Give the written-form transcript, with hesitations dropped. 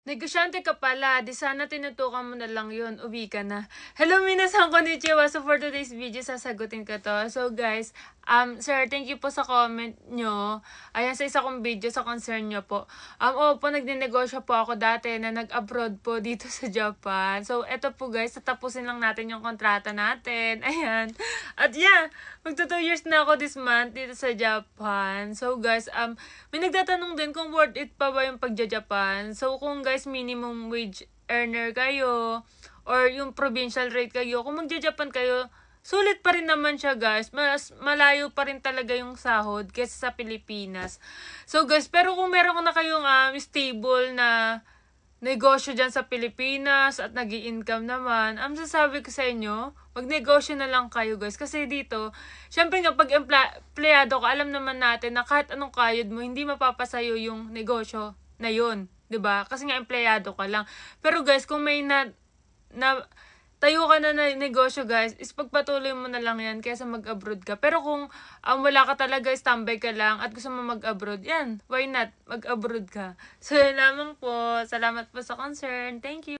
Negosyante ka pala, di sana tinutukan mo na lang yun, uwi ka na. Hello minasan, konnichiwa. So for today's video, sasagutin ko to. So guys, sir, thank you po sa comment nyo. Ayan, sa isa kong video sa concern nyo po. Opo, nagninegosyo po ako dati na nag-abroad po dito sa Japan. So eto po guys, tatapusin lang natin yung kontrata natin. Ayan. At yeah, magto 2 years na ako this month dito sa Japan. So guys, may nagtatanong din kung worth it pa ba yung pagja-Japan. So kung guys, minimum wage earner kayo or yung provincial rate kayo, kung magja-Japan kayo, sulit pa rin naman siya guys. Mas malayo pa rin talaga yung sahod kaysa sa Pilipinas. So guys, pero kung meron na kayong stable na negosyo dyan sa Pilipinas at nag-i-income naman, sasabi ko sa inyo, magnegosyo na lang kayo guys. Kasi dito, syempre nga pag empleyado ka, alam naman natin na kahit anong kayod mo, hindi mapapasayo yung negosyo na yun. 'Di ba? Kasi nga empleyado ka lang. Pero guys, kung may tayo ka na negosyo guys, is pagpatuloy mo na lang yan kaysa mag-abroad ka. Pero kung wala ka talaga, standby ka lang at gusto mo mag-abroad, yan, why not? Mag-abroad ka. So yun lamang po. Salamat po sa concern. Thank you.